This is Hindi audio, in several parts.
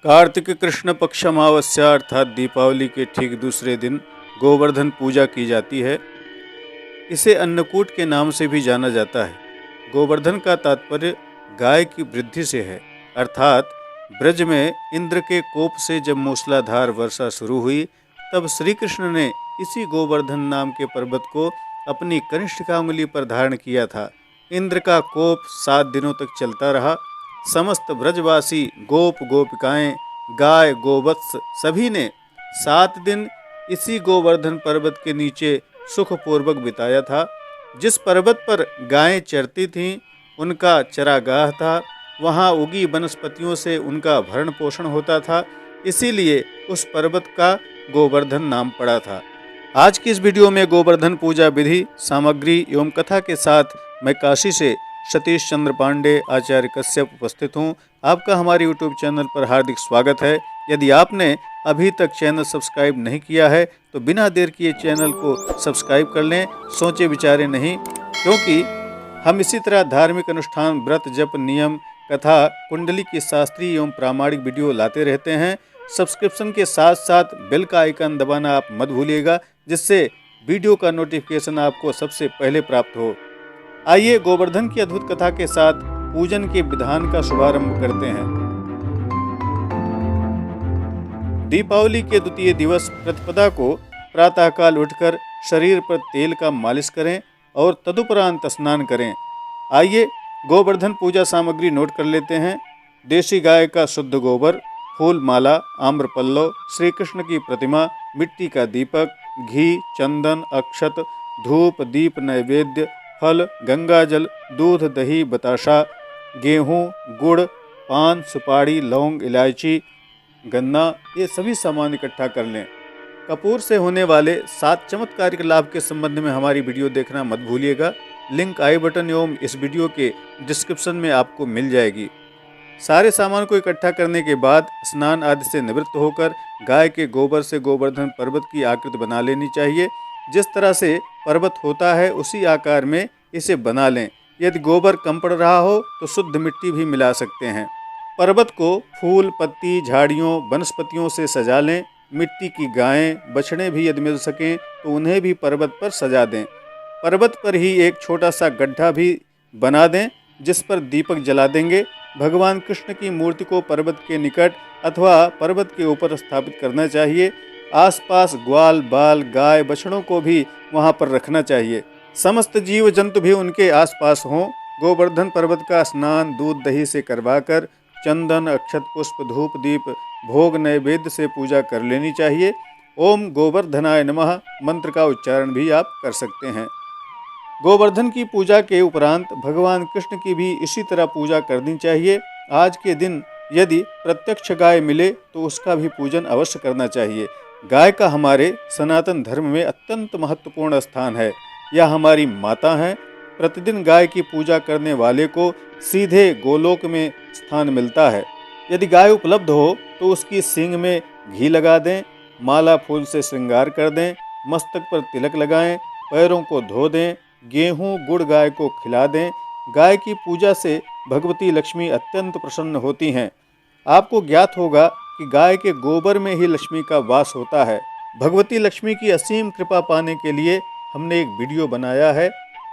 कार्तिक कृष्ण पक्ष अमावस्या अर्थात दीपावली के ठीक दूसरे दिन गोवर्धन पूजा की जाती है। इसे अन्नकूट के नाम से भी जाना जाता है। गोवर्धन का तात्पर्य गाय की वृद्धि से है, अर्थात ब्रज में इंद्र के कोप से जब मूसलाधार वर्षा शुरू हुई, तब श्री कृष्ण ने इसी गोवर्धन नाम के पर्वत को अपनी कनिष्ठिका उंगली पर धारण किया था। इंद्र का कोप 7 दिनों तक चलता रहा। समस्त ब्रजवासी गोप गोपिकाएं, गाय गोवत्स सभी ने 7 दिन इसी गोवर्धन पर्वत के नीचे सुखपूर्वक बिताया था। जिस पर्वत पर गायें चरती थीं, उनका चरागाह था। वहाँ उगी वनस्पतियों से उनका भरण पोषण होता था, इसीलिए उस पर्वत का गोवर्धन नाम पड़ा था। आज की इस वीडियो में गोवर्धन पूजा विधि, सामग्री एवं कथा के साथ मैं काशी से सतीश चंद्र पांडे, आचार्य कश्यप उपस्थित हूँ। आपका हमारे यूट्यूब चैनल पर हार्दिक स्वागत है। यदि आपने अभी तक चैनल सब्सक्राइब नहीं किया है तो बिना देर किए चैनल को सब्सक्राइब कर लें, सोचे विचारे नहीं, क्योंकि हम इसी तरह धार्मिक अनुष्ठान, व्रत, जप, नियम, कथा, कुंडली की शास्त्रीय एवं प्रामाणिक वीडियो लाते रहते हैं। सब्सक्रिप्शन के साथ साथ बेल का आइकन दबाना आप मत भूलिएगा, जिससे वीडियो का नोटिफिकेशन आपको सबसे पहले प्राप्त हो। आइए गोवर्धन की अद्भुत कथा के साथ पूजन के विधान का शुभारंभ करते हैं। दीपावली के द्वितीय दिवस प्रतिपदा को प्रातःकाल उठकर शरीर पर तेल का मालिश करें और तदुपरांत स्नान करें। आइए गोवर्धन पूजा सामग्री नोट कर लेते हैं। देशी गाय का शुद्ध गोबर, फूल माला, आम्र पल्लव, श्री कृष्ण की प्रतिमा, मिट्टी का दीपक, घी, चंदन, अक्षत, धूप, दीप, नैवेद्य, फल, गंगा जल, दूध, दही, बताशा, गेहूँ, गुड़, पान, सुपारी, लौंग, इलायची, गन्ना, ये सभी सामान इकट्ठा कर लें। कपूर से होने वाले 7 चमत्कारिक लाभ के संबंध में हमारी वीडियो देखना मत भूलिएगा। लिंक आई बटन एवं इस वीडियो के डिस्क्रिप्शन में आपको मिल जाएगी। सारे सामान को इकट्ठा करने के बाद स्नान आदि से निवृत्त होकर गाय के गोबर से गोवर्धन पर्वत की आकृति बना लेनी चाहिए। जिस तरह से पर्वत होता है उसी आकार में इसे बना लें। यदि गोबर कम पड़ रहा हो तो शुद्ध मिट्टी भी मिला सकते हैं। पर्वत को फूल, पत्ती, झाड़ियों, वनस्पतियों से सजा लें। मिट्टी की गायें, बछड़े भी यदि मिल सकें तो उन्हें भी पर्वत पर सजा दें। पर्वत पर ही एक छोटा सा गड्ढा भी बना दें, जिस पर दीपक जला देंगे। भगवान कृष्ण की मूर्ति को पर्वत के निकट अथवा पर्वत के ऊपर स्थापित करना चाहिए। आसपास ग्वाल, बाल, गाय, बछड़ों को भी वहां पर रखना चाहिए। समस्त जीव जंतु भी उनके आसपास हों। गोवर्धन पर्वत का स्नान दूध दही से करवाकर चंदन, अक्षत, पुष्प, धूप, दीप, भोग, नैवेद्य से पूजा कर लेनी चाहिए। ओम गोवर्धनाय नमः मंत्र का उच्चारण भी आप कर सकते हैं। गोवर्धन की पूजा के उपरांत भगवान कृष्ण की भी इसी तरह पूजा करनी चाहिए। आज के दिन यदि प्रत्यक्ष गाय मिले तो उसका भी पूजन अवश्य करना चाहिए। गाय का हमारे सनातन धर्म में अत्यंत महत्वपूर्ण स्थान है। यह हमारी माता है। प्रतिदिन गाय की पूजा करने वाले को सीधे गोलोक में स्थान मिलता है। यदि गाय उपलब्ध हो तो उसकी सींग में घी लगा दें, माला फूल से श्रृंगार कर दें, मस्तक पर तिलक लगाएं, पैरों को धो दें, गेहूं गुड़ गाय को खिला दें। गाय की पूजा से भगवती लक्ष्मी अत्यंत प्रसन्न होती हैं। आपको ज्ञात होगा कि गाय के गोबर में ही लक्ष्मी का वास होता है। भगवती लक्ष्मी की असीम कृपा पाने के लिए हमने एक वीडियो बनाया है।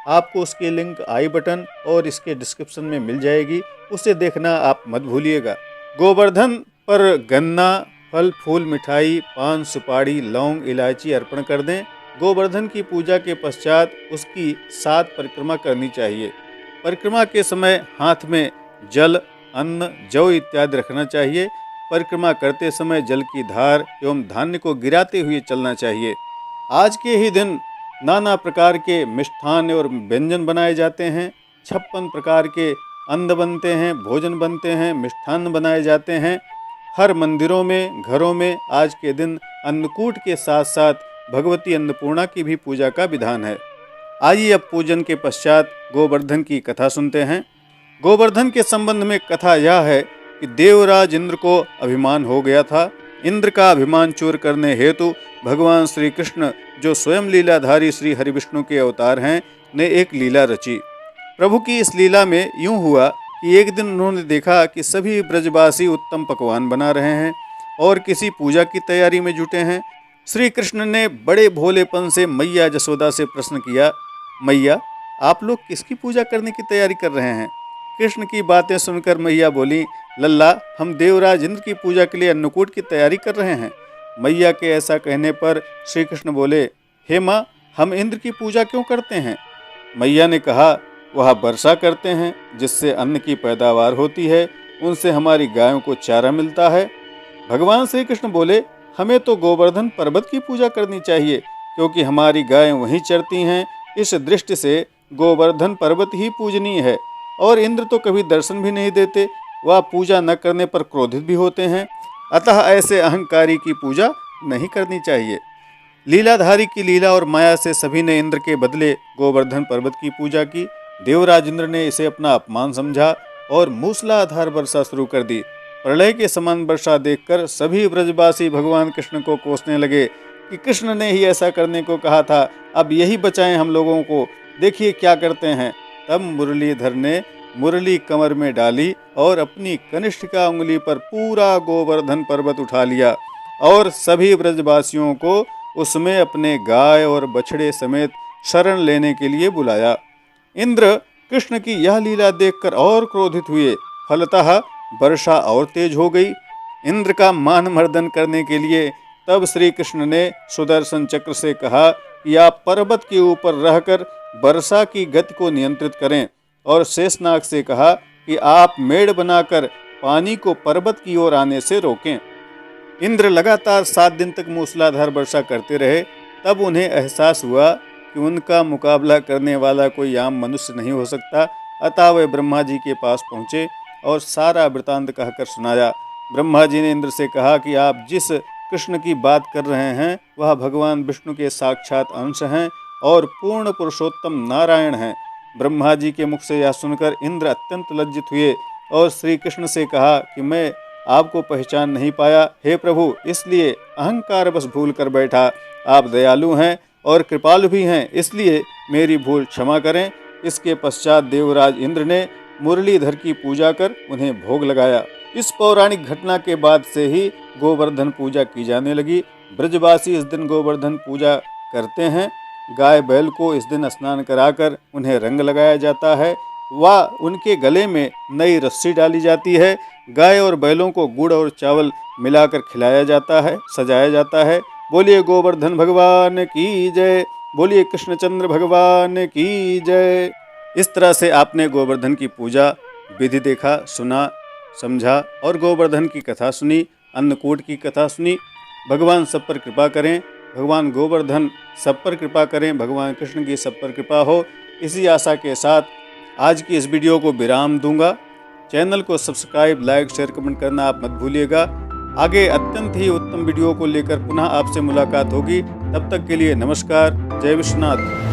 आपको उसकी लिंक आई बटन और इसके डिस्क्रिप्शन में मिल जाएगी, उसे देखना आप मत भूलिएगा। गोवर्धन पर गन्ना, फल, फूल, मिठाई, पान, सुपारी, लौंग, इलायची अर्पण कर दें। गोवर्धन की पूजा के पश्चात उसकी 7 परिक्रमा करनी चाहिए। परिक्रमा के समय हाथ में जल, अन्न, जौ इत्यादि रखना चाहिए। परिक्रमा करते समय जल की धार एवं धान्य को गिराते हुए चलना चाहिए। आज के ही दिन नाना प्रकार के मिष्ठान और व्यंजन बनाए जाते हैं। 56 प्रकार के अन्न बनते हैं, भोजन बनते हैं, मिष्ठान बनाए जाते हैं। हर मंदिरों में, घरों में आज के दिन अन्नकूट के साथ साथ भगवती अन्नपूर्णा की भी पूजा का विधान है। आइए अब पूजन के पश्चात गोवर्धन की कथा सुनते हैं। गोवर्धन के संबंध में कथा यह है कि देवराज इंद्र को अभिमान हो गया था। इंद्र का अभिमान चूर करने हेतु भगवान श्री कृष्ण, जो स्वयं लीलाधारी श्री हरिविष्णु के अवतार हैं, ने एक लीला रची। प्रभु की इस लीला में यूं हुआ कि एक दिन उन्होंने देखा कि सभी ब्रजवासी उत्तम पकवान बना रहे हैं और किसी पूजा की तैयारी में जुटे हैं। श्री कृष्ण ने बड़े भोलेपन से मैया जसोदा से प्रश्न किया, मैया, आप लोग किसकी पूजा करने की तैयारी कर रहे हैं? कृष्ण की बातें सुनकर मैया बोली, लल्ला, हम देवराज इंद्र की पूजा के लिए अन्नकूट की तैयारी कर रहे हैं। मैया के ऐसा कहने पर श्री कृष्ण बोले, हे माँ, हम इंद्र की पूजा क्यों करते हैं? मैया ने कहा, वह वर्षा करते हैं जिससे अन्न की पैदावार होती है, उनसे हमारी गायों को चारा मिलता है। भगवान श्री कृष्ण बोले, हमें तो गोवर्धन पर्वत की पूजा करनी चाहिए क्योंकि हमारी गायें वहीं चरती हैं। इस दृष्टि से गोवर्धन पर्वत ही पूजनीय है और इंद्र तो कभी दर्शन भी नहीं देते, वह पूजा न करने पर क्रोधित भी होते हैं। अतः ऐसे अहंकारी की पूजा नहीं करनी चाहिए। लीलाधारी की लीला और माया से सभी ने इंद्र के बदले गोवर्धन पर्वत की पूजा की। देवराज इंद्र ने इसे अपना अपमान समझा और मूसलाधार वर्षा शुरू कर दी। प्रलय के समान वर्षा देखकर सभी ब्रजवासी भगवान कृष्ण को कोसने लगे कि कृष्ण ने ही ऐसा करने को कहा था, अब यही बचाएं हम लोगों को, देखिए क्या करते हैं। तब मुरलीधर ने मुरली कमर में डाली और अपनी कनिष्ठिका उंगली पर पूरा गोवर्धन पर्वत उठा लिया और सभी ब्रजवासियों को उसमें अपने गाय और बछड़े समेत शरण लेने के लिए बुलाया। इंद्र कृष्ण की यह लीला देखकर और क्रोधित हुए, फलतः वर्षा और तेज हो गई। इंद्र का मान मर्दन करने के लिए तब श्री कृष्ण ने सुदर्शन चक्र से कहा कि आप पर्वत के ऊपर रहकर वर्षा की गति को नियंत्रित करें और शेषनाग से कहा कि आप मेड़ बनाकर पानी को पर्वत की ओर आने से रोकें। इंद्र लगातार 7 दिन तक मूसलाधार वर्षा करते रहे। तब उन्हें एहसास हुआ कि उनका मुकाबला करने वाला कोई आम मनुष्य नहीं हो सकता। अतः वे ब्रह्मा जी के पास पहुँचे और सारा वृतांत कहकर सुनाया। ब्रह्मा जी ने इंद्र से कहा कि आप जिस कृष्ण की बात कर रहे हैं वह भगवान विष्णु के साक्षात अंश हैं और पूर्ण पुरुषोत्तम नारायण हैं। ब्रह्मा जी के मुख से यह सुनकर इंद्र अत्यंत लज्जित हुए और श्री कृष्ण से कहा कि मैं आपको पहचान नहीं पाया, हे प्रभु, इसलिए अहंकार बस भूल कर बैठा। आप दयालु हैं और कृपालु भी हैं, इसलिए मेरी भूल क्षमा करें। इसके पश्चात देवराज इंद्र ने मुरलीधर की पूजा कर उन्हें भोग लगाया। इस पौराणिक घटना के बाद से ही गोवर्धन पूजा की जाने लगी। ब्रजवासी इस दिन गोवर्धन पूजा करते हैं। गाय बैल को इस दिन स्नान कराकर उन्हें रंग लगाया जाता है व उनके गले में नई रस्सी डाली जाती है। गाय और बैलों को गुड़ और चावल मिलाकर खिलाया जाता है, सजाया जाता है। बोलिए गोवर्धन भगवान की जय, बोलिए कृष्णचंद्र भगवान की जय। इस तरह से आपने गोवर्धन की पूजा विधि देखा, सुना, समझा और गोवर्धन की कथा सुनी, अन्नकूट की कथा सुनी। भगवान सब पर कृपा करें, भगवान गोवर्धन सब पर कृपा करें, भगवान कृष्ण की सब पर कृपा हो। इसी आशा के साथ आज की इस वीडियो को विराम दूंगा। चैनल को सब्सक्राइब, लाइक, शेयर, कमेंट करना आप मत भूलिएगा। आगे अत्यंत ही उत्तम वीडियो को लेकर पुनः आपसे मुलाकात होगी। तब तक के लिए नमस्कार। जय विश्वनाथ।